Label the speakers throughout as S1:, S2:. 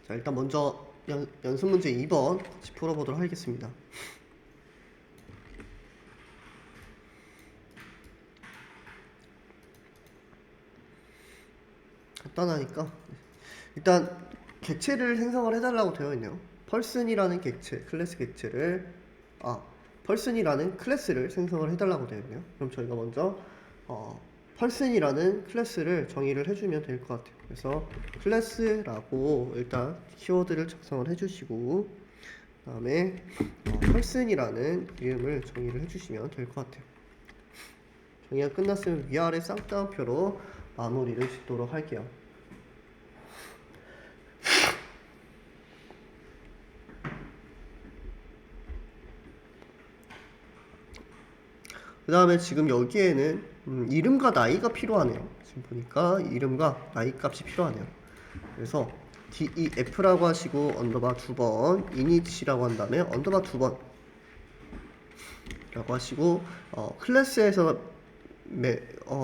S1: 자, 일단 먼저 연습 문제 2번 같이 풀어보도록 하겠습니다. 간단하니까 일단 객체를 생성을 해달라고 되어 있네요. 펄슨이라는 객체, 클래스 객체를 펄슨이라는 클래스를 생성을 해달라고 되어 있네요. 그럼 저희가 먼저 펄슨이라는 클래스를 정의를 해주면 될 것 같아요. 그래서 클래스라고 일단 키워드를 작성을 해주시고 그다음에 펄슨이라는 이름을 정의를 해주시면 될 것 같아요. 정의가 끝났으면 위아래 쌍따옴표로 마무리를 짓도록 할게요. 그 다음에 지금 여기에는 이름과 나이가 필요하네요. 지금 보니까 이름과 나이 값이 필요하네요. 그래서 def라고 하시고 언더바 2번 init이라고 한 다음에 언더바 2번 라고 하시고 클래스에서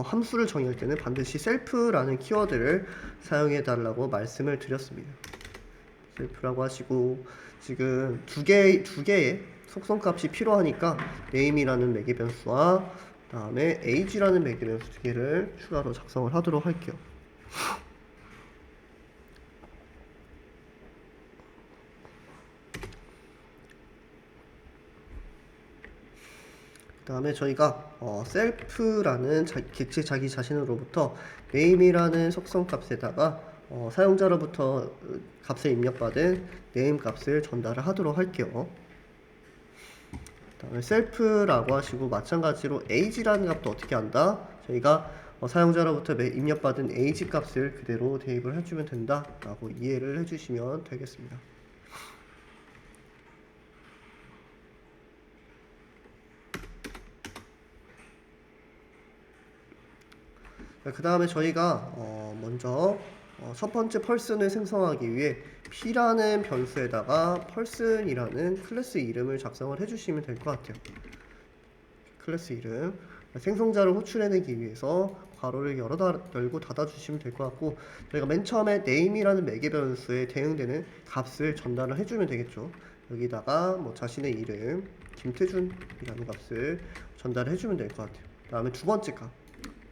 S1: 함수를 정의할 때는 반드시 셀프라는 키워드를 사용해 달라고 말씀을 드렸습니다. 셀프라고 하시고 지금 두 개의 속성값이 필요하니까 name이라는 매개 변수와 그다음에 age라는 매개 변수 두 개를 추가로 작성을 하도록 할게요. 그 다음에 저희가 셀프라는 객체 자기 자신으로부터 name이라는 속성 값에다가 사용자로부터 값을 입력받은 name 값을 전달을 하도록 할게요. 그 다음에 셀프라고 하시고 마찬가지로 age라는 값도 어떻게 한다? 저희가 사용자로부터 입력받은 age 값을 그대로 대입을 해주면 된다 라고 이해를 해주시면 되겠습니다. 그 다음에 저희가 먼저 첫 번째 펄슨을 생성하기 위해 p라는 변수에다가 펄슨이라는 클래스 이름을 작성을 해주시면 될 것 같아요. 클래스 이름 생성자를 호출해내기 위해서 괄호를 열고 닫아주시면 될 것 같고 저희가 맨 처음에 name이라는 매개 변수에 대응되는 값을 전달을 해주면 되겠죠. 여기다가 뭐 자신의 이름 김태준이라는 값을 전달을 해주면 될 것 같아요. 그 다음에 두 번째 값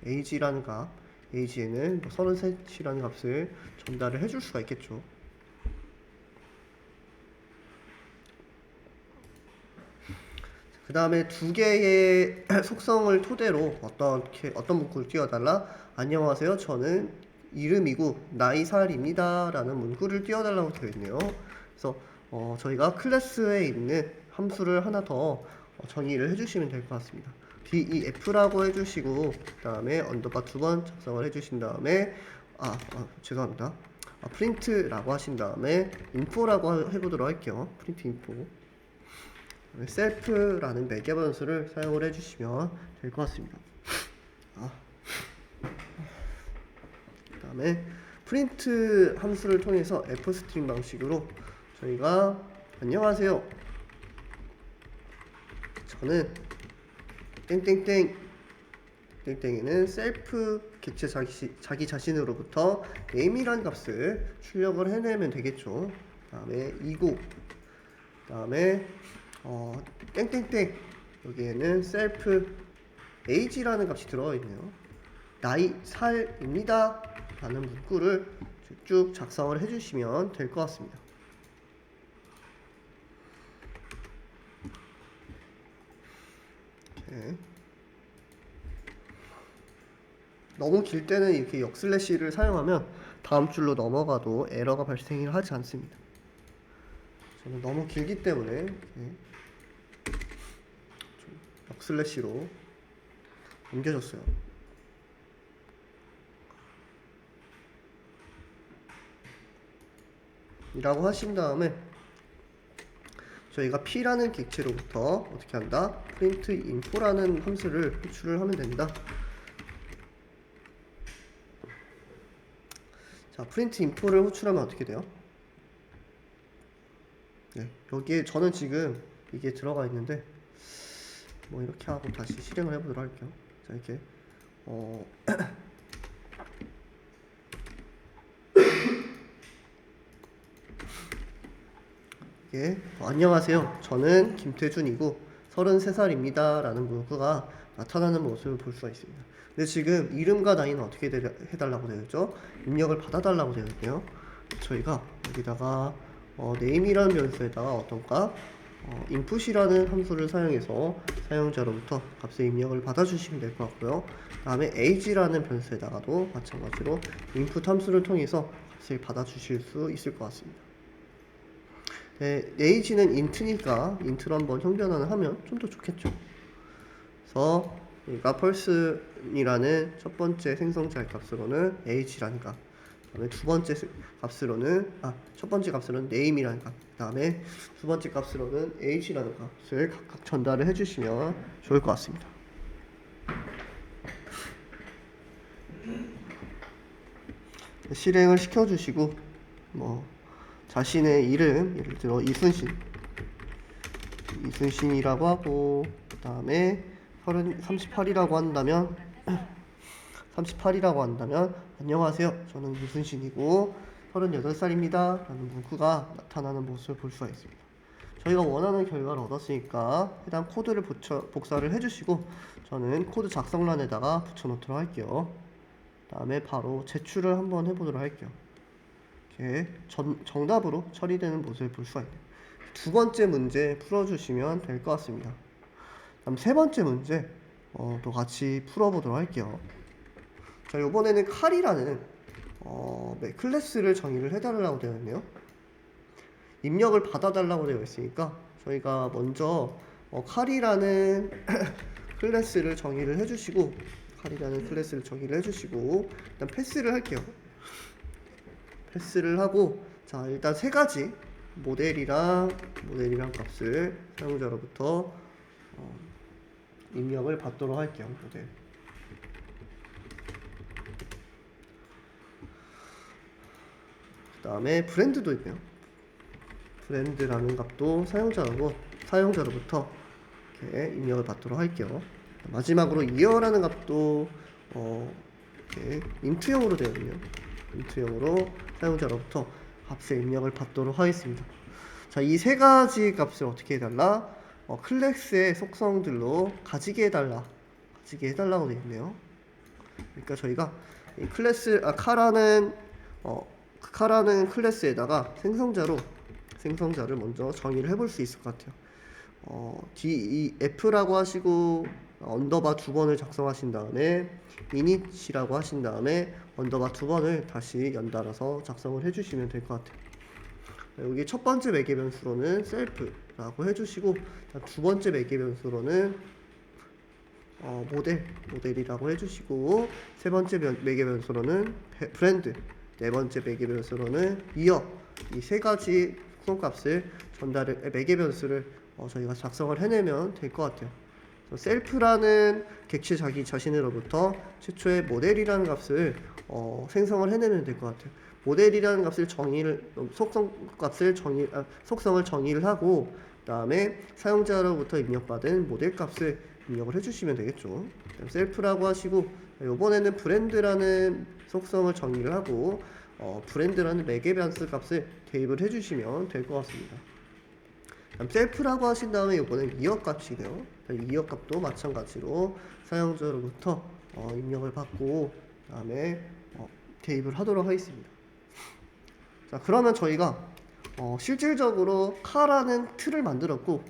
S1: age라는 값, age에는 33이라는 값을 전달을 해줄 수가 있겠죠. 그 다음에 두 개의 속성을 토대로 어떤 문구를 띄워달라? 안녕하세요. 저는 이름이고 나이 살입니다. 라는 문구를 띄워달라고 되어 있네요. 그래서 저희가 클래스에 있는 함수를 하나 더 정의를 해주시면 될 것 같습니다. def라고 해주시고 그 다음에 언더바 2번 작성을 해주신 다음에 죄송합니다. print라고 하신 다음에 info라고 해보도록 할게요. print info 셀프라는 매개 변수를 사용을 해주시면 될 것 같습니다. 그 다음에 프린트 함수를 통해서 f스트링 방식으로 저희가 안녕하세요. 저는 땡땡땡 땡땡이는 셀프 객체 자기 자신으로부터 name이라는 값을 출력을 해내면 되겠죠. 그 다음에 이고 그 다음에 땡땡땡 여기에는 셀프 age라는 값이 들어가 있네요. 나이 살입니다 라는 문구를 쭉 작성을 해주시면 될 것 같습니다. 오케이. 너무 길 때는 이렇게 역슬래시를 사용하면 다음 줄로 넘어가도 에러가 발생을 하지 않습니다. 저는 너무 길기 때문에 역슬래시로 옮겨줬어요. 이라고 하신 다음에 저희가 p라는 객체로부터 어떻게 한다? print info라는 함수를 호출을 하면 된다. 자, print info를 호출하면 어떻게 돼요? 네, 여기에 저는 지금 이게 들어가 있는데 뭐 이렇게 하고 다시 실행을 해보도록 할게요. 자, 이렇게 예, 안녕하세요. 저는 김태준이고 33살입니다. 라는 문구가 나타나는 모습을 볼 수가 있습니다. 근데 지금 이름과 나이는 어떻게 해달라고 되어 있죠? 입력을 받아달라고 되어 있네요. 저희가 여기다가 name이라는 변수에다가 어떤가 input이라는 함수를 사용해서 사용자로부터 값의 입력을 받아주시면 될 것 같고요. 다음에 age라는 변수에다가도 마찬가지로 input 함수를 통해서 값을 받아주실 수 있을 것 같습니다. 네, age는 int니까 int로 한번 형변환을 하면 좀 더 좋겠죠. 그래서 우리가 person이라는 첫 번째 생성자의 값으로는 age라니까, 그다음에 두 번째 값으로는 첫 번째 값으로는 name이라는 값, 그다음에 두 번째 값으로는 age라는 값을 각각 전달을 해주시면 좋을 것 같습니다. 실행을 시켜주시고 자신의 이름, 예를 들어 이순신이라고 하고, 그 다음에 38이라고 한다면 38이라고 한다면 안녕하세요, 저는 이순신이고 38살입니다 라는 문구가 나타나는 모습을 볼 수가 있습니다. 저희가 원하는 결과를 얻었으니까 해당 코드를 복사를 해주시고 저는 코드 작성란에다가 붙여놓도록 할게요. 그 다음에 바로 제출을 한번 해보도록 할게요. 이렇게 정답으로 처리되는 모습을 볼 수가 있네요. 두 번째 문제 풀어주시면 될 것 같습니다. 다음 세 번째 문제 또 같이 풀어보도록 할게요. 자, 이번에는 칼이라는 클래스를 정의를 해달라고 되어 있네요. 입력을 받아달라고 되어 있으니까 저희가 먼저 칼이라는 클래스를 정의를 해주시고 일단 패스를 할게요. 패스를 하고, 자, 일단 세 가지 모델이랑 값을 사용자로부터 입력을 받도록 할게요. 모델. 그 다음에 브랜드도 있네요. 브랜드라는 값도 사용자로부터 이렇게 입력을 받도록 할게요. 마지막으로 year라는 값도 이렇게 int형으로 되어 있네요. int형으로 사용자로부터 값의 입력을 받도록 하겠습니다. 자, 이 세 가지 값을 어떻게 해달라? 클래스의 속성들로 가지게 해달라고 되어 있네요. 그러니까 저희가 이 클래스 카라는 클래스에다가 생성자를 먼저 정의를 해볼 수 있을 것 같아요. df라고 하시고 언더바 두 번을 작성하신 다음에 init이라고 하신 다음에 언더바 두 번을 다시 연달아서 작성을 해주시면 될 것 같아요. 여기 첫 번째 매개 변수로는 self라고 해주시고, 두 번째 매개 변수로는 모델이라고 해주시고, 세 번째 매개 변수로는 브랜드, 네 번째 매개 변수로는 year, 이 세 가지 속성값을 매개 변수를 저희가 작성을 해내면 될 것 같아요. 셀프라는 객체 자신으로부터 최초의 모델이라는 값을 생성을 해내면 될 것 같아요. 모델이라는 값을 속성을 정의를 하고, 그다음에 사용자로부터 입력받은 모델 값을 입력을 해주시면 되겠죠. 셀프라고 하시고, 이번에는 브랜드라는 속성을 정의를 하고 브랜드라는 매개 변수 값을 대입을 해주시면 될 것 같습니다. 셀프라고 하신 다음에 이번엔 year 값이네요. year 값도 마찬가지로 사용자로부터 입력을 받고 그다음에 대입을 하도록 하겠습니다. 자, 그러면 저희가 실질적으로 카라는 틀을 만들었고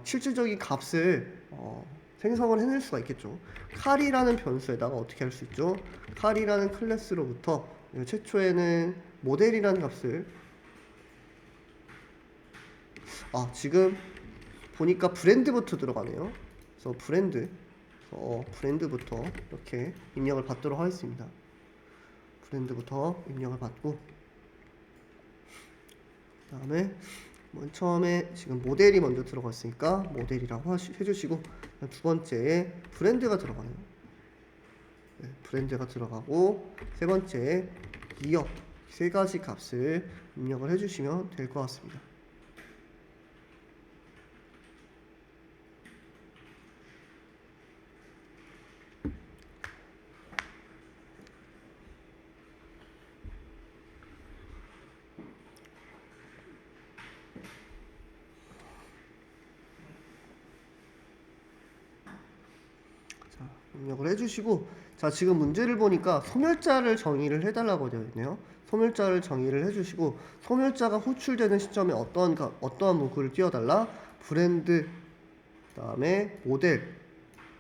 S1: 실질적인 값을 생성을 해낼 수가 있겠죠. 칼이라는 변수에다가 어떻게 할 수 있죠? 칼이라는 클래스로부터 최초에는 모델이라는 값을 지금 보니까 브랜드부터 들어가네요. 그래서 브랜드부터 이렇게 입력을 받도록 하겠습니다. 브랜드부터 입력을 받고, 그 다음에 처음에 지금 모델이 먼저 들어갔으니까 모델이라고 해주시고, 두 번째에 브랜드가 들어가네요. 네, 브랜드가 들어가고, 세 번째에 year, 세 가지 값을 입력을 해주시면 될 것 같습니다. 입력을 해주시고, 자, 지금 문제를 보니까 소멸자를 정의를 해달라고 되어 있네요. 소멸자를 정의를 해주시고, 소멸자가 호출되는 시점에 어떠한 문구를 띄워달라? 브랜드, 다음에 모델,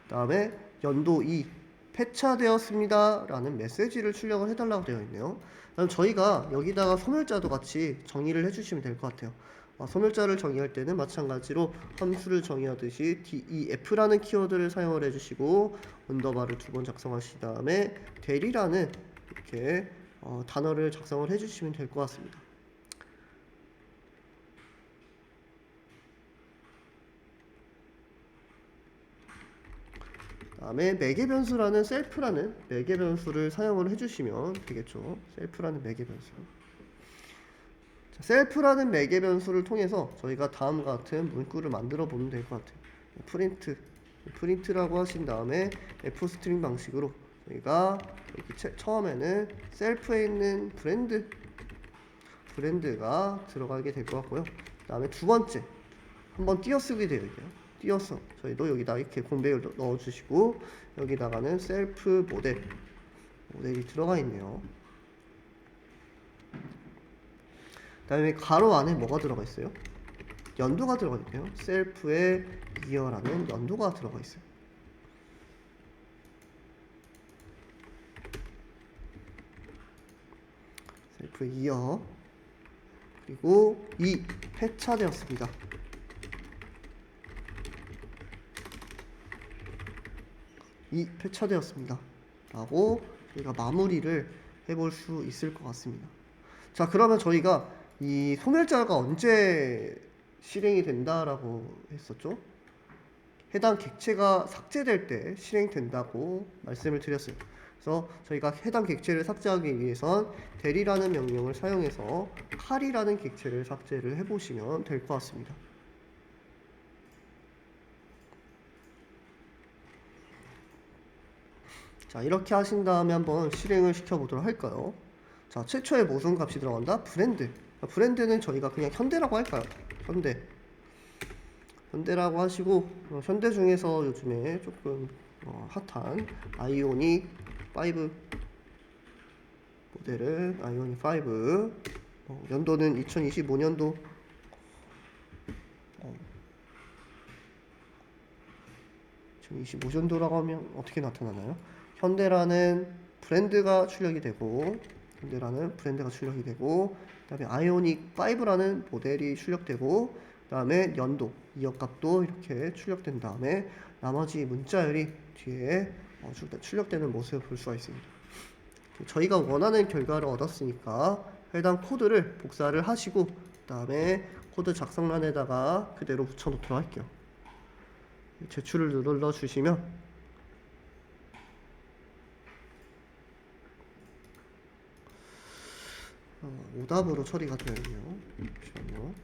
S1: 다음에 연도 2 폐차되었습니다 라는 메시지를 출력을 해달라고 되어 있네요. 그럼 저희가 여기다가 소멸자도 같이 정의를 해주시면 될 것 같아요. 소멸자를 정의할 때는 마찬가지로 함수를 정의하듯이 def라는 키워드를 사용을 해주시고, 언더바를 2번 작성하신 다음에 대리라는 이렇게 단어를 작성을 해주시면 될 것 같습니다. 다음에 매개 변수라는 셀프라는 매개 변수를 사용을 해주시면 되겠죠. 셀프라는 매개 변수. 자, 셀프라는 매개 변수를 통해서 저희가 다음과 같은 문구를 만들어 보면 될 것 같아요. 프린트라고 하신 다음에 f 스트링 방식으로 저희가 여기 처음에는 셀프에 있는 브랜드가 들어가게 될 것 같고요. 그 다음에 두 번째 한번 띄어쓰기 되어 있네요. 띄어서 저희도 여기다 이렇게 공백을 넣어주시고, 여기다가는 셀프 모델이 들어가 있네요. 그 다음에 가로 안에 뭐가 들어가 있어요? 연도가 들어가 있네요. 셀프의 이어라는 연도가 들어가 있어요. 셀프 이어, 그리고 이 폐차되었습니다. 이 폐차되었습니다 라고 저희가 마무리를 해볼 수 있을 것 같습니다. 자, 그러면 저희가 이 소멸자가 언제 실행이 된다라고 했었죠? 해당 객체가 삭제될 때 실행된다고 말씀을 드렸어요. 그래서 저희가 해당 객체를 삭제하기 위해선 대리라는 명령을 사용해서 칼이라는 객체를 삭제를 해보시면 될 것 같습니다. 자, 이렇게 하신 다음에 한번 실행을 시켜보도록 할까요? 자, 최초의 모순 값이 들어간다. 브랜드는 저희가 그냥 현대라고 할까요? 현대라고 하시고, 현대 중에서 요즘에 조금 핫한 아이오닉 5 모델은 아이오닉 5, 연도는 2025년도, 2025년도라고 하면 어떻게 나타나나요? 현대라는 브랜드가 출력이 되고, 그다음에 아이오닉 5라는 모델이 출력되고, 그다음에 연도, 이역값도 이렇게 출력된 다음에 나머지 문자열이 뒤에 출력되는 모습을 볼 수가 있습니다. 저희가 원하는 결과를 얻었으니까 해당 코드를 복사를 하시고, 그다음에 코드 작성란에다가 그대로 붙여놓도록 할게요. 제출을 눌러주시면 오답으로 처리가 되어 있네요. 잠시만요.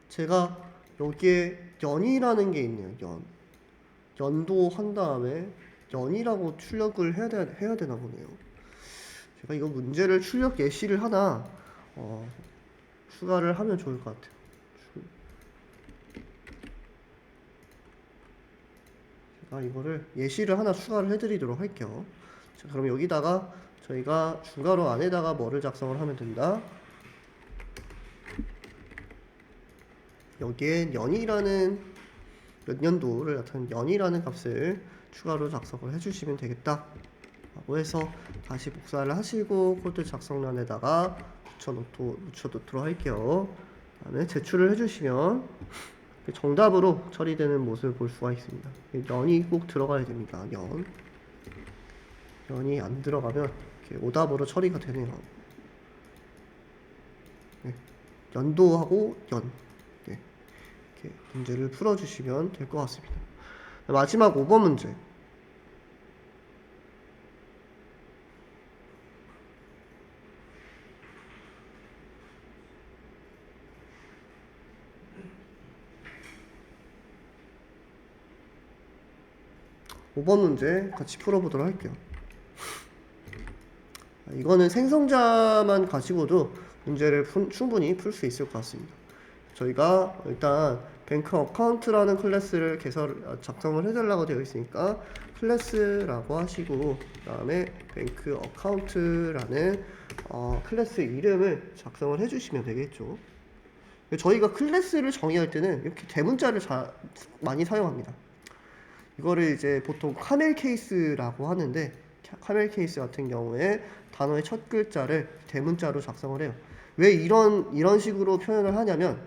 S1: 제가 여기에 연이라는 게 있네요. 연도 한 다음에 연이라고 출력을 해야 되나 보네요. 제가 이거 문제를 출력 예시를 하나 추가를 하면 좋을 것 같아요. 제가 이거를 예시를 하나 추가를 해드리도록 할게요. 자, 그럼 여기다가 저희가 중괄호 안에다가 뭐를 작성을 하면 된다? 여기에 연이라는 몇 년도를 나타내는 연이라는 값을 추가로 작성을 해주시면 되겠다 라고 해서 다시 복사를 하시고 코드 작성란에다가 묻혀놓도록 할게요. 다음에 제출을 해주시면 정답으로 처리되는 모습을 볼 수가 있습니다. 연이 꼭 들어가야 됩니다. 연이 안 들어가면 이렇게 오답으로 처리가 되네요. 네. 연도하고 연, 네. 이렇게 문제를 풀어주시면 될 것 같습니다. 마지막 5번 문제. 오 번 문제 같이 풀어보도록 할게요. 이거는 생성자만 가지고도 문제를 충분히 풀 수 있을 것 같습니다. 저희가 일단 뱅크 어카운트라는 클래스를 작성을 해달라고 되어 있으니까 클래스라고 하시고, 그 다음에 뱅크 어카운트라는 클래스 이름을 작성을 해주시면 되겠죠. 저희가 클래스를 정의할 때는 이렇게 대문자를 많이 사용합니다. 이거를 이제 보통 카멜 케이스라고 하는데, 카멜 케이스 같은 경우에 단어의 첫 글자를 대문자로 작성을 해요. 왜 이런 식으로 표현을 하냐면,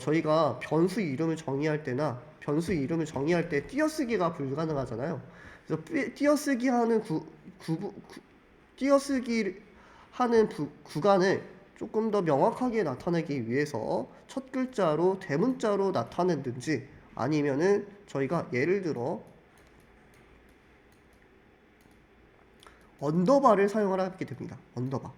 S1: 저희가 변수 이름을 정의할 때나 변수 이름을 정의할 때 띄어쓰기가 불가능하잖아요. 그래서 띄어쓰기 하는 구간을 조금 더 명확하게 나타내기 위해서 첫 글자로 대문자로 나타낸든지, 아니면은 저희가 예를 들어 언더바를 사용을 하게 됩니다. 언더바.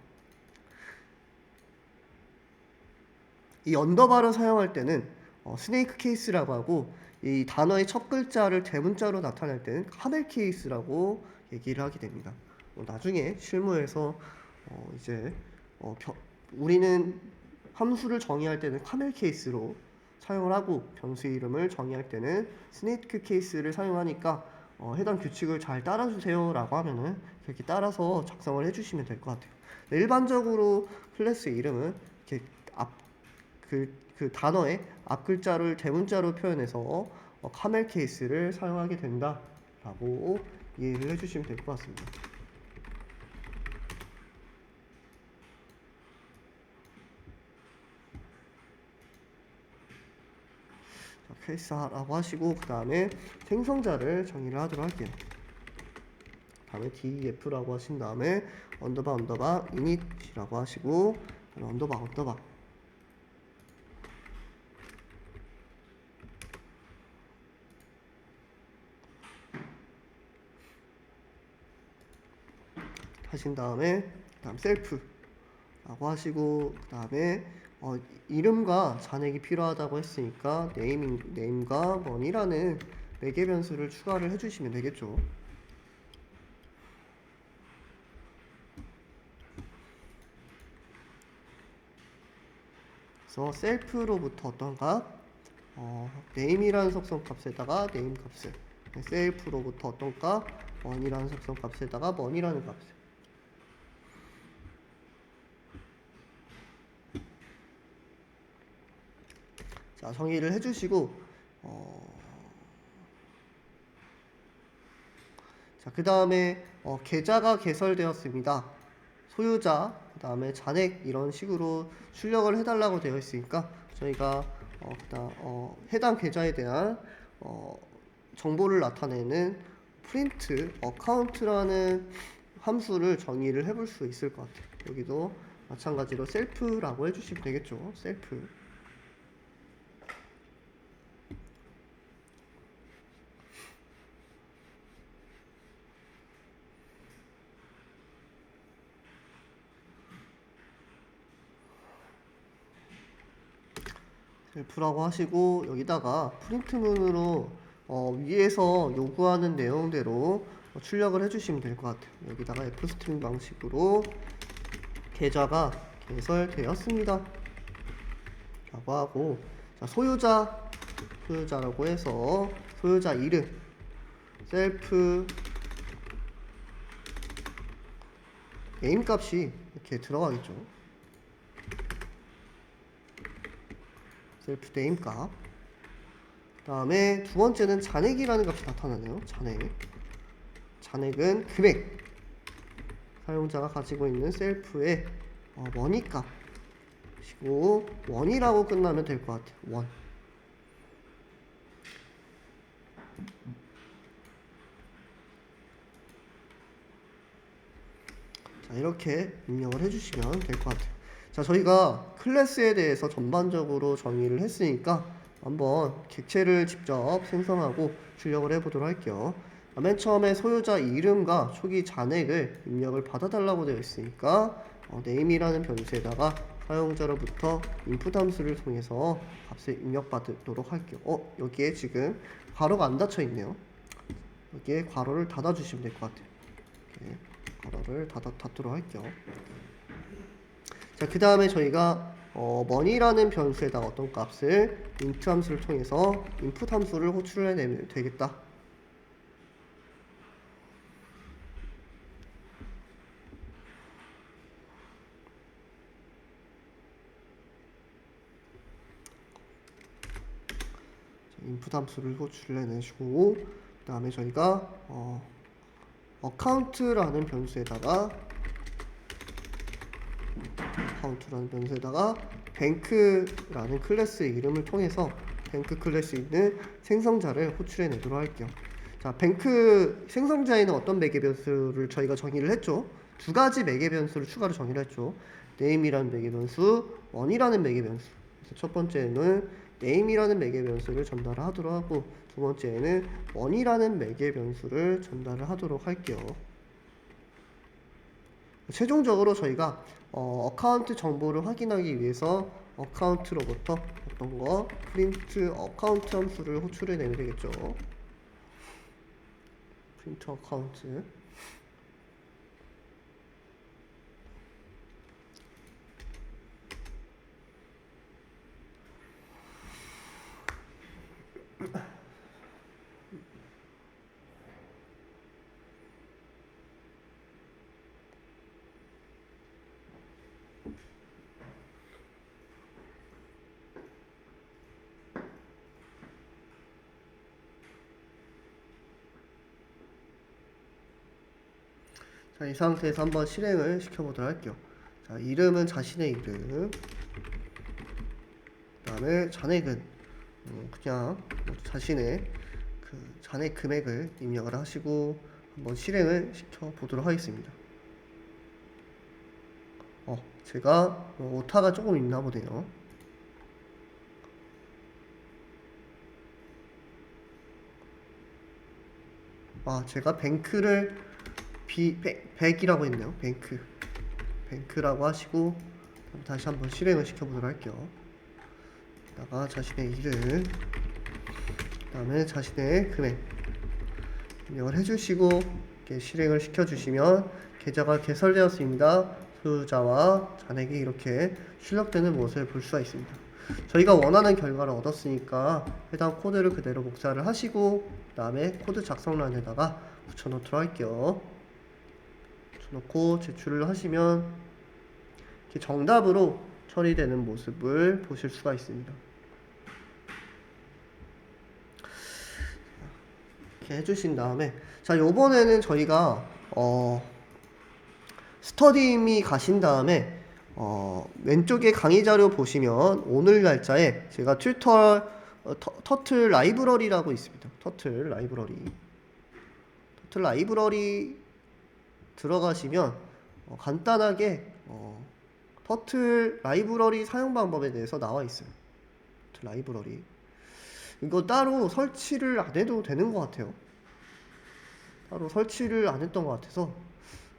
S1: 이 언더바를 사용할 때는 스네이크 케이스라고 하고, 이 단어의 첫 글자를 대문자로 나타낼 때는 카멜 케이스라고 얘기를 하게 됩니다. 나중에 실무에서 이제 우리는 함수를 정의할 때는 카멜 케이스로 사용을 하고, 변수 이름을 정의할 때는 스네이크 케이스를 사용하니까 해당 규칙을 잘 따라주세요 라고 하면은 그렇게 따라서 작성을 해주시면 될 것 같아요. 일반적으로 클래스 이름은 이렇게 그 단어의 앞 글자를 대문자로 표현해서 카멜 케이스를 사용하게 된다라고 이해를 해주시면 될 것 같습니다. 케이스라고 하시고, 그 다음에 생성자를 정의를 하도록 할게요. 다음에 def라고 하신 다음에 언더바 init이라고 하시고, 언더바 하신 다음에 다음 셀프라고 하시고, 그 다음에 이름과 잔액이 필요하다고 했으니까 name과 money라는 매개 변수를 추가를 해주시면 되겠죠. 그래서 셀프로부터 어떤 값, name이라는 속성 값에다가 name 값을, 셀프로부터 어떤 값, money라는 속성 값에다가 money라는 값을. 자, 정의를 해주시고, 자, 그 다음에 계좌가 개설되었습니다. 소유자, 그 다음에 잔액 이런 식으로 출력을 해달라고 되어 있으니까 저희가 해당 계좌에 대한 정보를 나타내는 print account라는 함수를 정의를 해볼 수 있을 것 같아요. 여기도 마찬가지로 셀프라고 해주시면 되겠죠. 셀프. 셀프라고 하시고, 여기다가 프린트문으로 위에서 요구하는 내용대로 출력을 해주시면 될 것 같아요. 여기다가 f스트링 방식으로 계좌가 개설되었습니다 라고 하고, 자, 소유자라고 해서 소유자 이름 셀프 네임 값이 이렇게 들어가겠죠. 셀프 네임 값. 그 다음에 두 번째는 잔액이라는 값이 나타나네요. 잔액은 금액, 사용자가 가지고 있는 셀프의 머니 값이고, 원이라고 끝나면 될 것 같아요. 원. 자, 이렇게 입력을 해주시면 될 것 같아요. 자, 저희가 클래스에 대해서 전반적으로 정의를 했으니까 한번 객체를 직접 생성하고 출력을 해보도록 할게요. 맨 처음에 소유자 이름과 초기 잔액을 입력을 받아달라고 되어 있으니까 name이라는 변수에다가 사용자로부터 input 함수를 통해서 값을 입력받도록 할게요. 여기에 지금 괄호가 안 닫혀 있네요. 여기에 괄호를 닫아주시면 될 것 같아요. 이렇게 괄호를 닫도록 할게요. 자, 그 다음에 저희가 money라는 변수에다 어떤 값을 int 함수를 통해서 input 함수를 호출을 해내면 되겠다. 인풋 함수를 호출을 해내시고, 그 다음에 저희가 account라는 변수에다가 bank라는 클래스의 이름을 통해서 bank 클래스에 있는 생성자를 호출해 내도록 할게요. 자, bank 생성자에는 어떤 매개 변수를 저희가 정의를 했죠? 두 가지 매개 변수를 추가로 정의를 했죠. name이라는 매개 변수, on이라는 매개 변수. 그래서 첫 번째는 name이라는 매개 변수를 전달을 하도록 하고, 두 번째는 on이라는 매개 변수를 전달을 하도록 할게요. 최종적으로 저희가 어카운트 정보를 확인하기 위해서 어카운트로부터 어떤 거 프린트 어카운트 함수를 호출해 내면 되겠죠. 프린트 어카운트. 자, 이 상태에서 한번 실행을 시켜보도록 할게요. 자, 이름은 자신의 이름, 그 다음에 잔액은 그냥 자신의 그 잔액 금액을 입력을 하시고 한번 실행을 시켜보도록 하겠습니다. 제가 오타가 조금 있나 보네요. 제가 뱅크를 100이라고 했네요. 뱅크라고 하시고 다시 한번 실행을 시켜보도록 할게요. 다가 자신의 이름, 그 다음에 자신의 금액 입력을 해주시고 이렇게 실행을 시켜주시면 계좌가 개설되었습니다. 소유자와 잔액이 이렇게 출력되는 모습을 볼 수가 있습니다. 저희가 원하는 결과를 얻었으니까 해당 코드를 그대로 복사를 하시고 그 다음에 코드 작성란에다가 붙여놓도록 할게요. 붙여놓고 제출을 하시면 이렇게 정답으로 처리되는 모습을 보실 수가 있습니다. 이렇게 해주신 다음에, 자, 요번에는 저희가 스터디미 가신 다음에 왼쪽에 강의 자료 보시면 오늘 날짜에 제가 터틀 라이브러리라고 있습니다. 터틀 라이브러리 들어가시면 간단하게 터틀 라이브러리 사용 방법에 대해서 나와 있어요. 터틀 라이브러리 이거 따로 설치를 안 해도 되는 것 같아요. 따로 설치를 안 했던 것 같아서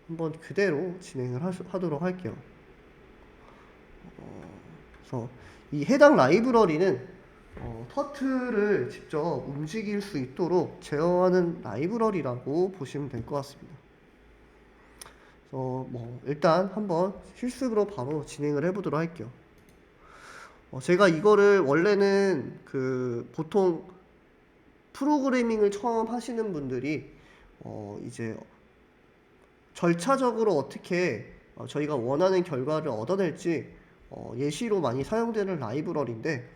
S1: 한번 그대로 진행을 하도록 할게요. 그래서 이 해당 라이브러리는 터틀을 직접 움직일 수 있도록 제어하는 라이브러리라고 보시면 될 것 같습니다. 그래서 일단 한번 실습으로 바로 진행을 해보도록 할게요. 제가 이거를 원래는 보통 프로그래밍을 처음 하시는 분들이 이제 절차적으로 어떻게 저희가 원하는 결과를 얻어낼지 예시로 많이 사용되는 라이브러리인데,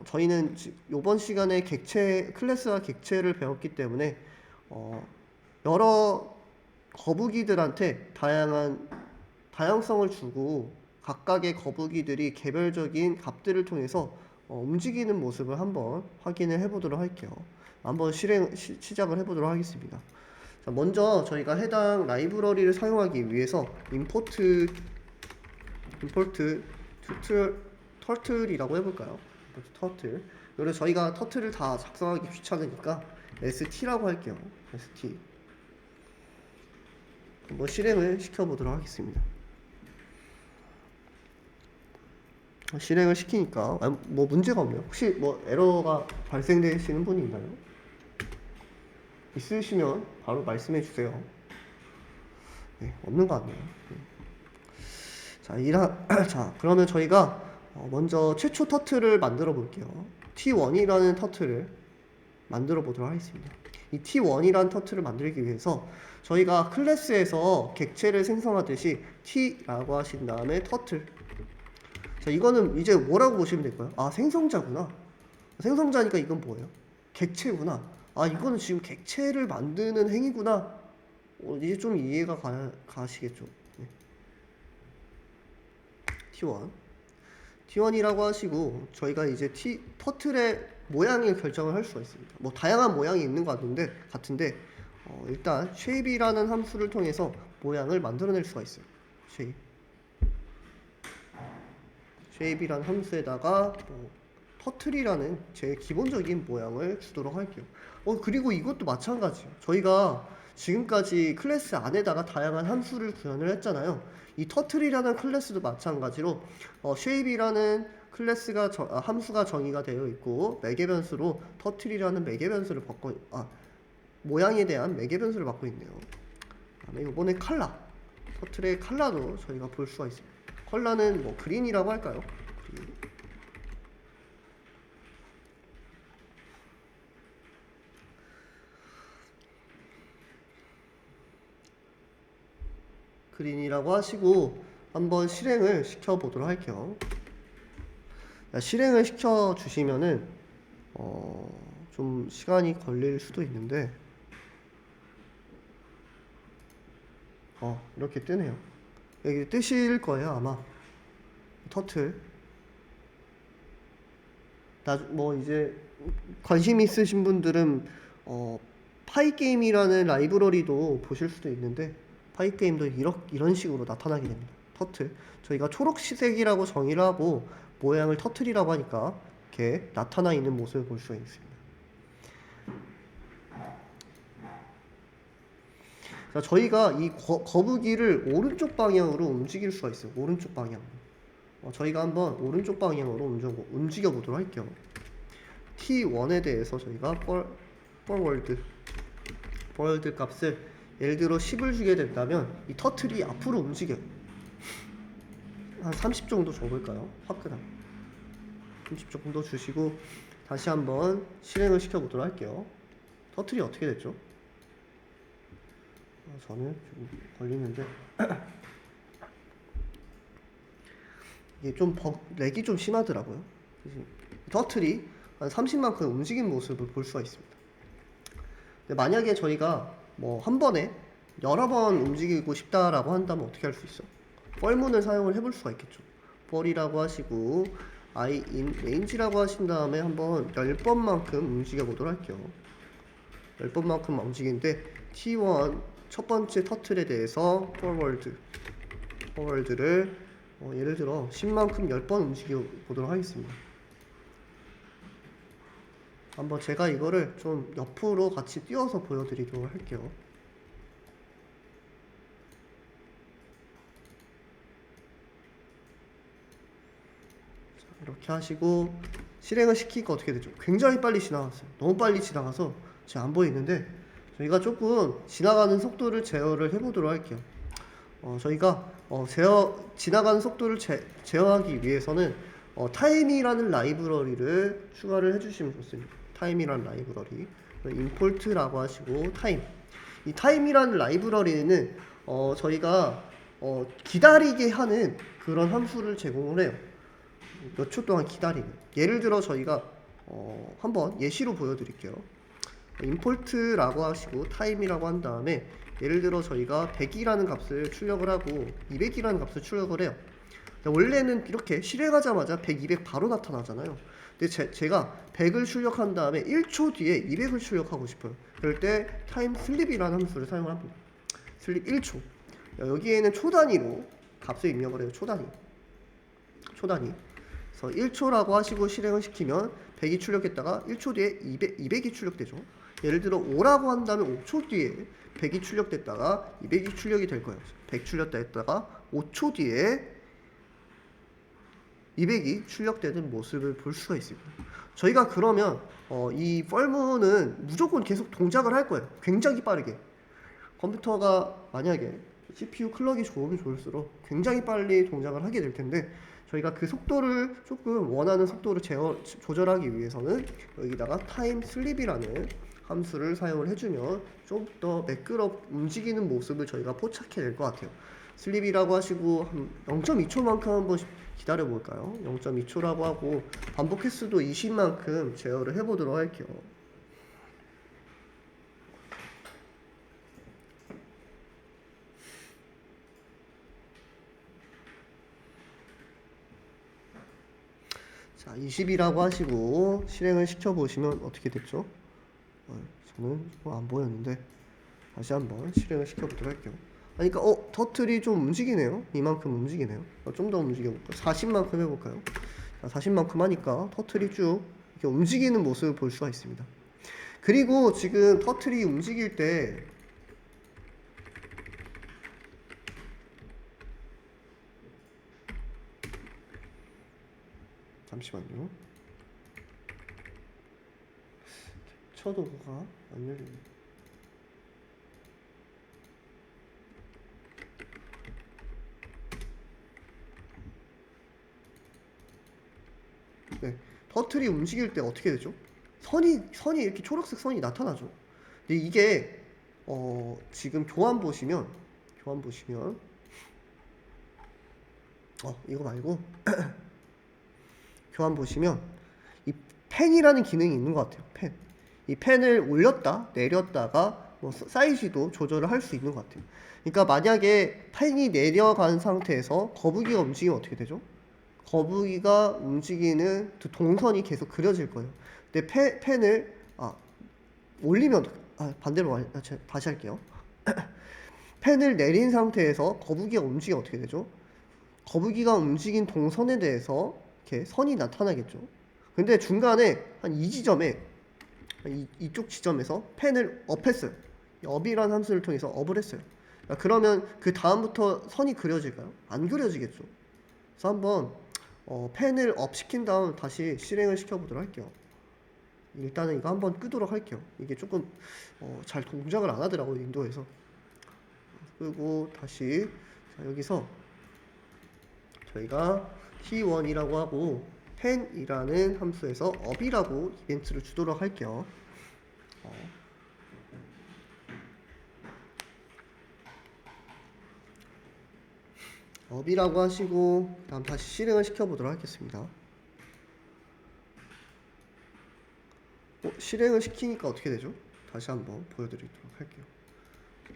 S1: 저희는 이번 시간에 클래스와 객체를 배웠기 때문에 여러 거북이들한테 다양성을 주고 각각의 거북이들이 개별적인 값들을 통해서 움직이는 모습을 한번 확인을 해보도록 할게요. 한번 시작을 해보도록 하겠습니다. 자, 먼저 저희가 해당 라이브러리를 사용하기 위해서 임포트 터틀이라고 해볼까요? 터틀. 그리고 저희가 터틀을 다 작성하기 귀찮으니까 st라고 할게요. st. 한번 실행을 시켜보도록 하겠습니다. 실행을 시키니까 뭐 문제가 없네요. 혹시 뭐 에러가 발생되시는 분이 있나요? 있으시면 바로 말씀해 주세요. 네, 없는 것 같네요. 자, 자, 그러면 저희가 먼저 최초 터틀을 만들어 볼게요. T1이라는 터틀을 만들어 보도록 하겠습니다. 이 T1이라는 터틀을 만들기 위해서 저희가 클래스에서 객체를 생성하듯이 T라고 하신 다음에 터틀. 자, 이거는 이제 뭐라고 보시면 될까요? 아, 생성자구나. 생성자니까 이건 뭐예요? 객체구나. 아, 이거는 지금 객체를 만드는 행위구나. 이제 좀 이해가 가시겠죠? 네. T1. T1이라고 하시고 저희가 이제 터틀의 모양을 결정을 할 수가 있습니다. 뭐 다양한 모양이 있는 것 같은데 일단 shape이라는 함수를 통해서 모양을 만들어낼 수가 있어요. shape이라는 함수에다가 터틀이라는 제일 기본적인 모양을 주도록 할게요. 그리고 이것도 마찬가지예요. 저희가 지금까지 클래스 안에다가 다양한 함수를 구현을 했잖아요. 이 터틀이라는 클래스도 마찬가지로 shape이라는 클래스가 함수가 정의가 되어 있고 매개 변수로 터틀이라는 매개 변수를 모양에 대한 매개 변수를 받고 있네요. 그다음에 이번에 컬러, 터틀의 컬러도 저희가 볼 수가 있습니다. 컬러는 뭐 그린이라고 할까요? 그린이라고 하시고 한번 실행을 시켜 보도록 할게요. 실행을 시켜 주시면은 좀 시간이 걸릴 수도 있는데 이렇게 뜨네요. 여기 뜨실 거예요 아마. 터틀 뭐 이제 관심 있으신 분들은 파이게임이라는 라이브러리도 보실 수도 있는데 파이게임도 이런 식으로 나타나게 됩니다. 터틀 저희가 초록색이라고 정의를 하고 모양을 터틀이라고 하니까 이렇게 나타나 있는 모습을 볼 수가 있습니다. 자, 저희가 이 거북이를 오른쪽 방향으로 움직일 수가 있어요. 오른쪽 방향. 저희가 한번 오른쪽 방향으로 움직여 보도록 할게요. T1에 대해서 저희가 forward 값을 예를 들어 10을 주게 된다면 이 터틀이 앞으로 움직여요. 한 30 정도 줘볼까요? 화끈한 30 정도 주시고 다시 한번 실행을 시켜보도록 할게요. 터틀이 어떻게 됐죠? 저는 좀 걸리는데 이게 좀 렉이 좀 심하더라고요. 터틀이 한 30만큼 움직인 모습을 볼 수가 있습니다. 근데 만약에 저희가 뭐 한 번에 여러 번 움직이고 싶다라고 한다면 어떻게 할 수 있어? 펄문을 사용을 해볼 수가 있겠죠. 펄이라고 하시고 I in range라고 하신 다음에 한번 10번만큼 움직여 보도록 할게요. 10번만큼 움직이는데 T1 첫 번째 터틀에 대해서 forward를 예를 들어 10만큼 10번 움직여 보도록 하겠습니다. 한번 제가 이거를 좀 옆으로 같이 띄워서 보여드리도록 할게요. 자, 이렇게 하시고 실행을 시키니까 어떻게 되죠? 굉장히 빨리 지나갔어요. 너무 빨리 지나가서 잘 안 보이는데 저희가 조금 지나가는 속도를 제어를 해보도록 할게요. 저희가 지나가는 속도를 제어하기 위해서는 타임이라는 라이브러리를 추가를 해주시면 좋습니다. 타임이라는 라이브러리 임포트라고 하시고 이 타임이라는 라이브러리는 저희가 기다리게 하는 그런 함수를 제공을 해요. 몇 초 동안 기다리는. 예를 들어 저희가 한번 예시로 보여드릴게요. 임포트라고 하시고 타임이라고 한 다음에 예를 들어 저희가 100이라는 값을 출력을 하고 200이라는 값을 출력을 해요. 원래는 이렇게 실행하자마자 100, 200 바로 나타나잖아요. 근데 제가 100을 출력한 다음에 1초 뒤에 200을 출력하고 싶어요. 그럴 때 타임 슬립이라는 함수를 사용을 합니다. 슬립 1초. 여기에는 초 단위로 값을 입력을 해요. 초 단위. 그래서 1초라고 하시고 실행을 시키면 100이 출력했다가 1초 뒤에 200이 출력되죠. 예를 들어 5라고 한다면 5초 뒤에 100이 출력됐다가 200이 출력이 될 거예요. 100 출력다 했다가 5초 뒤에 200이 출력되는 모습을 볼 수가 있습니다. 저희가 그러면 이 펄문은 무조건 계속 동작을 할 거예요. 굉장히 빠르게. 컴퓨터가 만약에 CPU 클럭이 좋으면 좋을수록 굉장히 빨리 동작을 하게 될 텐데 저희가 그 속도를 조금 원하는 속도로 조절하기 위해서는 여기다가 타임 슬립이라는 함수를 사용을 해주면 좀 더 매끄럽 움직이는 모습을 저희가 포착해낼 것 같아요. 슬립이라고 하시고 한 0.2초만큼 한번 기다려 볼까요? 0.2초라고 하고 반복 횟수도 20만큼 제어를 해보도록 할게요. 자, 20이라고 하시고 실행을 시켜보시면 어떻게 됐죠? 저는 안 보였는데 다시 한번 실행을 시켜보도록 할게요. 그러니까 터틀이 좀 움직이네요. 이만큼 움직이네요. 좀 더 움직여볼까요? 40만큼 해볼까요? 자, 40만큼 하니까 터틀이 쭉 이렇게 움직이는 모습을 볼 수가 있습니다. 그리고 지금 터틀이 움직일 때 잠시만요. 캡처도구가 안 열리네. 네, 터틀이 움직일 때 어떻게 되죠? 선이 이렇게 초록색 선이 나타나죠. 근데 이게 지금 교환 보시면 이거 말고 교환 보시면 이 펜이라는 기능이 있는 것 같아요. 펜. 이 펜을 올렸다 내렸다가 뭐 사이즈도 조절을 할 수 있는 것 같아요. 그러니까 만약에 펜이 내려간 상태에서 거북이가 움직이면 어떻게 되죠? 거북이가 움직이는 그 동선이 계속 그려질 거예요. 근데 펜을 올리면 반대로 다시 할게요. 펜을 내린 상태에서 거북이가 움직이면 어떻게 되죠? 거북이가 움직인 동선에 대해서 이렇게 선이 나타나겠죠. 근데 중간에 한 이 지점에 이쪽 지점에서 펜을 업했어요. 업이라는 함수를 통해서 업을 했어요. 그러면 그 다음부터 선이 그려질까요? 안 그려지겠죠. 그래서 한번 펜을 업 시킨 다음 다시 실행을 시켜보도록 할게요. 일단은 이거 한번 끄도록 할게요. 이게 조금 잘 동작을 안 하더라고요, 윈도우에서. 끄고 다시 여기서 저희가 t1이라고 하고 펜이라는 함수에서 업이라고 이벤트를 주도록 할게요. 업이라고 하시고 다음 다시 실행을 시켜보도록 하겠습니다. 실행을 시키니까 어떻게 되죠? 다시 한번 보여드리도록 할게요.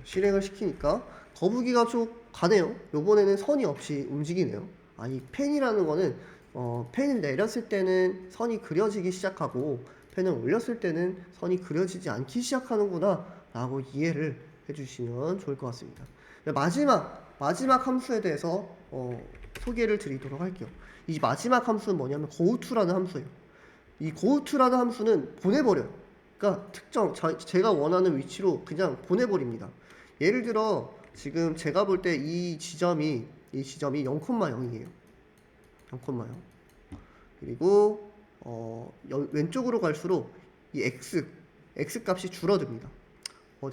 S1: 실행을 시키니까 거북이가 쭉 가네요. 요번에는 선이 없이 움직이네요. 이 펜이라는 거는 펜을 내렸을 때는 선이 그려지기 시작하고 펜을 올렸을 때는 선이 그려지지 않기 시작하는구나 라고 이해를 해주시면 좋을 것 같습니다. 마지막 함수에 대해서 소개를 드리도록 할게요. 이 마지막 함수는 뭐냐면 goTo라는 함수예요. 이 goTo라는 함수는 보내버려요. 그러니까 특정 제가 원하는 위치로 그냥 보내버립니다. 예를 들어 지금 제가 볼 때 이 지점이 0,0이에요. 0,0. 그리고 왼쪽으로 갈수록 이 x 값이 줄어듭니다.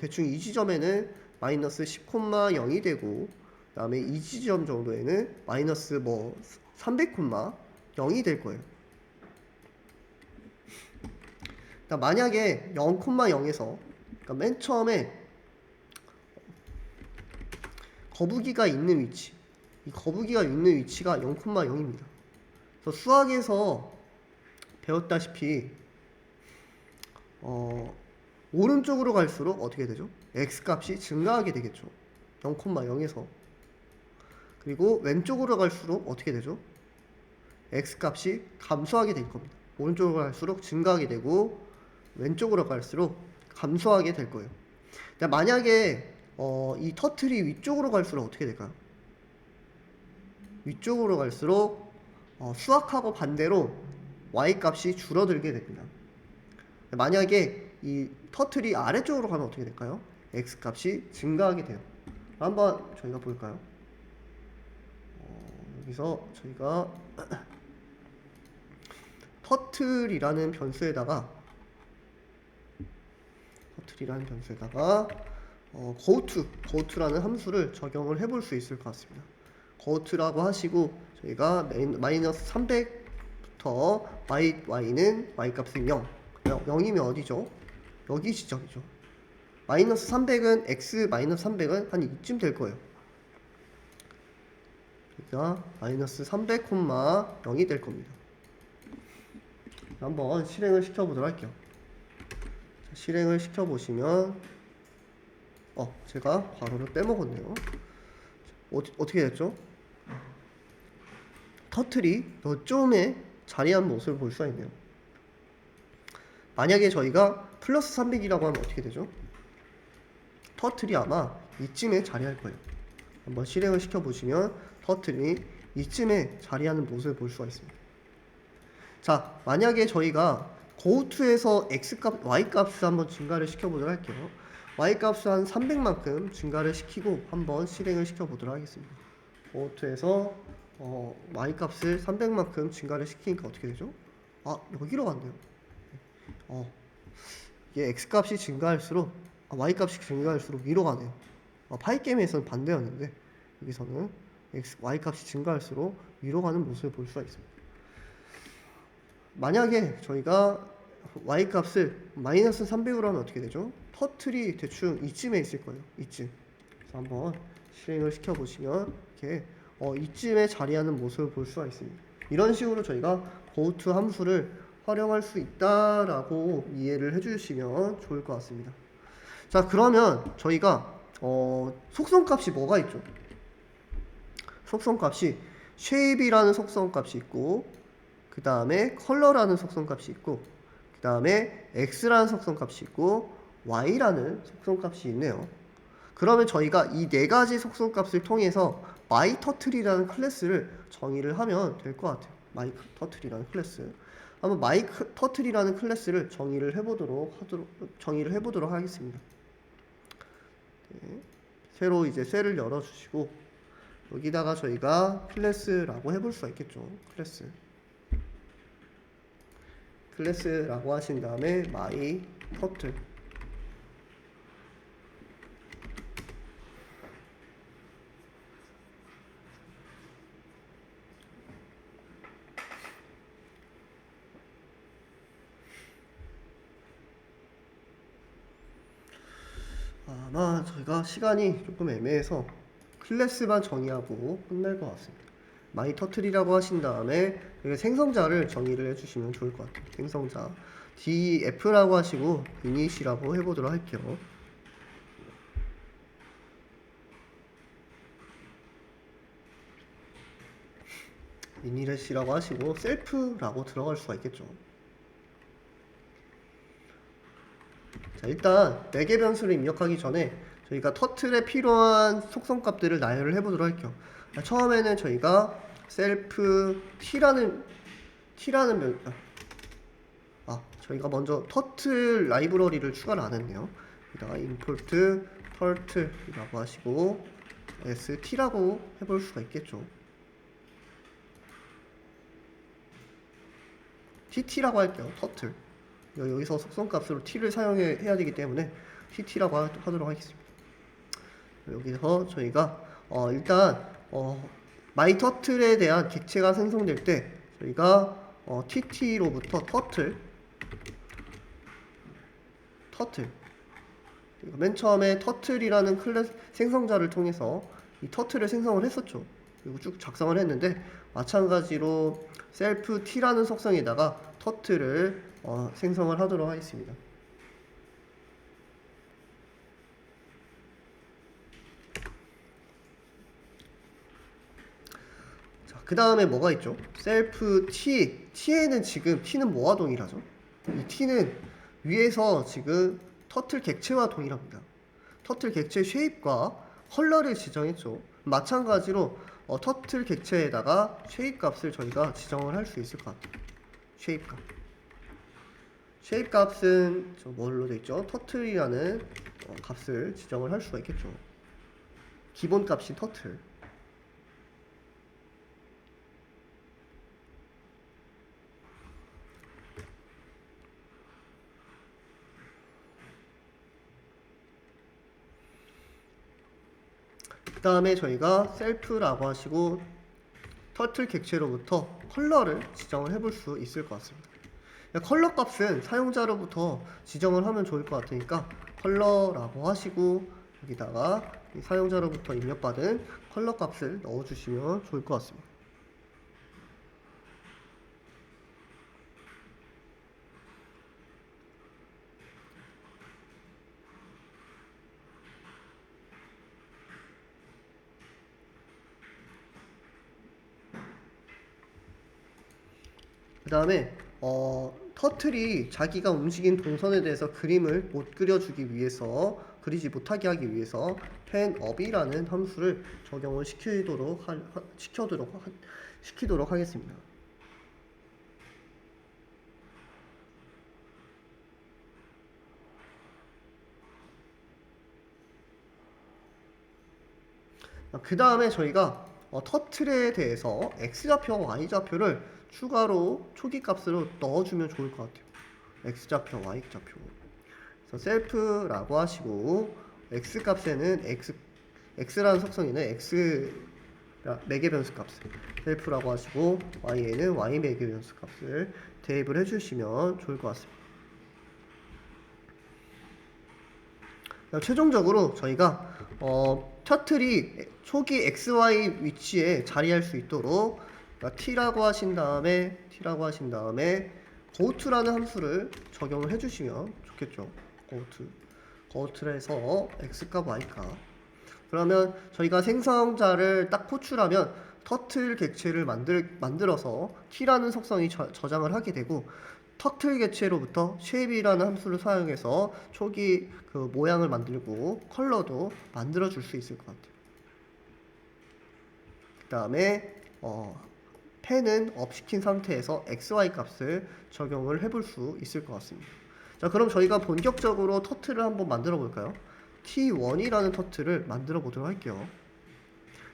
S1: 대충 이 지점에는 마이너스 10,0이 되고 그 다음에 이 지점 정도에는 마이너스 300,0이 될 거예요. 그러니까 만약에 0,0에서 그러니까 맨 처음에 거북이가 있는 위치, 이 거북이가 있는 위치가 0,0입니다. 그래서 수학에서 배웠다시피 오른쪽으로 갈수록 어떻게 되죠? x 값이 증가하게 되겠죠. 0,0에서 그리고 왼쪽으로 갈수록 어떻게 되죠? x 값이 감소하게 될 겁니다. 오른쪽으로 갈수록 증가하게 되고 왼쪽으로 갈수록 감소하게 될 거예요. 그러니까 만약에 이 터틀이 위쪽으로 갈수록 어떻게 될까요? 위쪽으로 갈수록 수학하고 반대로 y 값이 줄어들게 됩니다. 만약에 이 터틀이 아래쪽으로 가면 어떻게 될까요? x 값이 증가하게 돼요. 한번 저희가 볼까요? 여기서 저희가 터틀이라는 변수에다가 goTo라는 함수를 적용을 해볼 수 있을 것 같습니다. goTo라고 하시고 저희가 마이너스 300부터 y는 y값은 0. 0이면 어디죠? 여기 지점이죠. 마이너스 300은 x 마이너스 300은 한 이쯤 될 거예요. 그러니까 마이너스 300, 0이 될 겁니다. 한번 실행을 시켜보도록 할게요. 실행을 시켜보시면 제가 괄호를 빼먹었네요. 어떻게 됐죠? 터틀이 요쯤에 자리한 모습을 볼 수가 있네요. 만약에 저희가 플러스 300이라고 하면 어떻게 되죠? 터틀이 아마 이쯤에 자리할 거예요. 한번 실행을 시켜보시면 터틀이 이쯤에 자리하는 모습을 볼 수가 있습니다. 자, 만약에 저희가 goTo에서 x값, y값을 한번 증가를 시켜보도록 할게요. y값을 한 300만큼 증가를 시키고 한번 실행을 시켜보도록 하겠습니다. goTo에서 y값을 300만큼 증가를 시키니까 어떻게 되죠? 여기로 간대요. 이게 x값이 증가할수록 y값이 증가할수록 위로 가네요. 파이게임에서는 반대였는데 여기서는 y값이 증가할수록 위로 가는 모습을 볼 수가 있습니다. 만약에 저희가 y값을 마이너스 300으로 하면 어떻게 되죠? 터틀이 대충 이쯤에 있을 거예요. 이쯤. 그래서 한번 실행을 시켜보시면 이렇게 이쯤에 자리하는 모습을 볼 수가 있습니다. 이런 식으로 저희가 goTo 함수를 활용할 수 있다라고 이해를 해주시면 좋을 것 같습니다. 자, 그러면 저희가 속성값이 뭐가 있죠? 속성값이 shape이라는 속성값이 있고, 그 다음에 컬러라는 속성값이 있고, 그 다음에 x라는 속성값이 있고, y라는 속성값이 있네요. 그러면 저희가 이 네 가지 속성값을 통해서 myTurtle이라는 클래스를 정의를 하면 될 것 같아요. myTurtle이라는 클래스. 한번 myTurtle이라는 클래스를 정의를 해보도록 하겠습니다. 네. 새로 이제 셀을 열어주시고 여기다가 저희가 클래스라고 해볼 수가 있겠죠. 클래스라고 하신 다음에 myTurtle 아마 저희가 시간이 조금 애매해서 클래스만 정의하고 끝날 것 같습니다. myTurtle이라고 하신 다음에 여기 생성자를 정의를 해주시면 좋을 것 같아요. 생성자 df라고 하시고 init이라고 해보도록 할게요. init이라고 하시고 셀프라고 들어갈 수가 있겠죠. 자, 일단 4개 변수를 입력하기 전에 저희가 터틀에 필요한 속성값들을 나열을 해보도록 할게요. 자, 처음에는 저희가 self t라는 저희가 먼저 터틀 라이브러리를 추가를 안 했네요. 여기다가 import turtle이라고 하시고 st라고 해볼 수가 있겠죠. tt라고 할게요. turtle. 여기서 속성값으로 t를 사용해야 되기 때문에 tt라고 하도록 하겠습니다. 여기서 저희가 일단 myTurtle에 대한 객체가 생성될 때 저희가 tt로부터 turtle 맨 처음에 turtle이라는 클래스 생성자를 통해서 이 turtle을 생성을 했었죠. 그리고 쭉 작성을 했는데 마찬가지로 self t라는 속성에다가 turtle을 생성을 하도록 하겠습니다. 자, 그 다음에 뭐가 있죠? self t에는 지금 t는 뭐와 동일하죠? 이 t는 위에서 지금 터틀 객체와 동일합니다. 터틀 객체 쉐입과 컬러를 지정했죠. 마찬가지로 터틀 객체에다가 쉐입 값을 저희가 지정을 할 수 있을 것 같아요. 쉐입 값. 쉐입 값은 저 뭘로 돼 있죠? 터틀이라는 값을 지정을 할 수가 있겠죠. 기본 값이 터틀. 그 다음에 저희가 셀프라고 하시고 터틀 객체로부터 컬러를 지정을 해볼 수 있을 것 같습니다. 컬러 값은 사용자로부터 지정을 하면 좋을 것 같으니까 컬러라고 하시고 여기다가 사용자로부터 입력받은 컬러 값을 넣어주시면 좋을 것 같습니다. 그 다음에 터틀이 자기가 움직인 동선에 대해서 그림을 못 그려주기 위해서 그리지 못하게 하기 위해서 펜업이라는 함수를 적용을 시키도록 하겠습니다. 그 다음에 저희가 터틀에 대해서 x좌표와 y좌표를 추가로 초기 값으로 넣어주면 좋을 것 같아요. x좌표, y좌표. 그래서 셀프라고 하시고 x 값에는 x라는 속성에는 x 매개 변수 값을 셀프라고 하시고 y에는 y 매개 변수 값을 대입을 해주시면 좋을 것 같습니다. 최종적으로 저희가 터틀이 초기 xy 위치에 자리할 수 있도록 t라고 하신 다음에 goTo라는 함수를 적용을 해주시면 좋겠죠. goTo를 해서 x값 y값. 그러면 저희가 생성자를 딱 호출하면 터틀 객체를 만들어서 t라는 속성이 저장을 하게 되고 터틀 객체로부터 쉐입이라는 함수를 사용해서 초기 그 모양을 만들고 컬러도 만들어 줄 수 있을 것 같아요. 그 다음에 펜은 업 시킨 상태에서 xy 값을 적용을 해볼 수 있을 것 같습니다. 자, 그럼 저희가 본격적으로 터틀을 한번 만들어 볼까요? t1이라는 터틀을 만들어 보도록 할게요.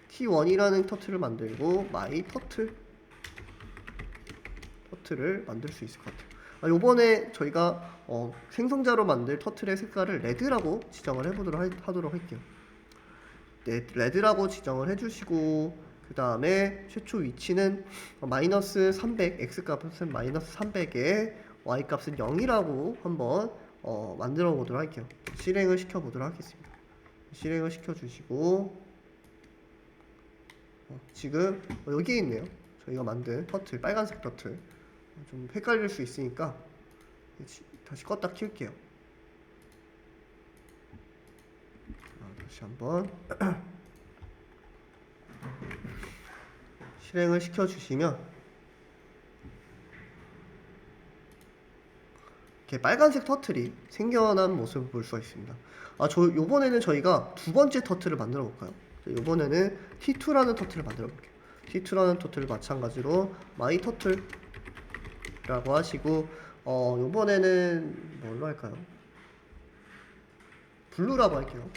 S1: t1이라는 터틀을 만들고 my 터틀을 만들 수 있을 것 같아요. 요번에 저희가 생성자로 만들 터틀의 색깔을 레드라고 지정을 하도록 할게요. 네, 레드라고 지정을 해주시고 그 다음에 최초 위치는 마이너스 300, x값은 마이너스 300에 y값은 0이라고 한번 만들어 보도록 할게요. 실행을 시켜 보도록 하겠습니다. 실행을 시켜 주시고 지금 여기에 있네요. 저희가 만든 터틀, 빨간색 터틀. 좀 헷갈릴 수 있으니까 다시 껐다 킬게요. 다시 한번 실행을 시켜주시면 이렇게 빨간색 터틀이 생겨난 모습을 볼 수가 있습니다. 요번에는 저희가 두 번째 터틀을 만들어 볼까요? 요번에는 T2라는 터틀을 만들어 볼게요. T2라는 터틀을 마찬가지로 my 터틀 라고 하시고 요번에는 뭘로 할까요? 블루라고 할게요.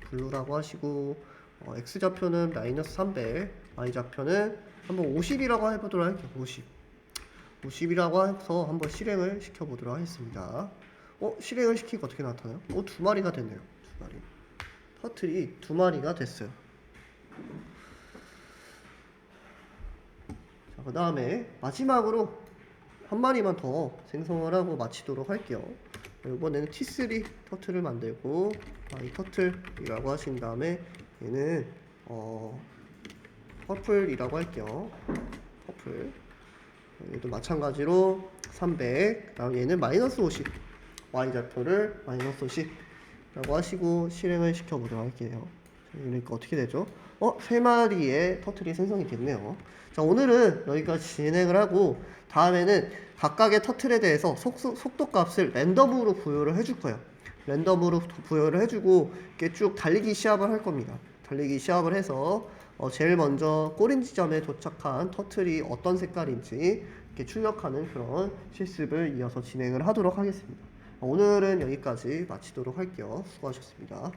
S1: 블루라고 하시고 x좌표는 마이너스 300, y좌표는 한번 50이라고 해보도록 할게요. 50이라고 해서 한번 실행을 시켜보도록 하겠습니다. 실행을 시키니까 어떻게 나타나요? 두 마리가 됐네요. 두 마리. 터틀이 두 마리가 됐어요. 자, 그 다음에 마지막으로 한 마리만 더 생성을 하고 마치도록 할게요. 이번에는 T3 터틀을 만들고 이 터틀이라고 하신 다음에 얘는 퍼플이라고 할게요. 퍼플. 얘도 마찬가지로 300. 다음 얘는 마이너스 50. y좌표를 마이너스 50라고 하시고 실행을 시켜보도록 할게요. 그러니까 어떻게 되죠? 세 마리의 터틀이 생성이 됐네요. 자, 오늘은 여기까지 진행을 하고 다음에는 각각의 터틀에 대해서 속도 값을 랜덤으로 부여를 해줄 거예요. 랜덤으로 부여를 해주고 이렇게 쭉 달리기 시합을 할 겁니다. 달리기 시합을 해서 제일 먼저 꼬린 지점에 도착한 터틀이 어떤 색깔인지 이렇게 출력하는 그런 실습을 이어서 진행을 하도록 하겠습니다. 오늘은 여기까지 마치도록 할게요. 수고하셨습니다.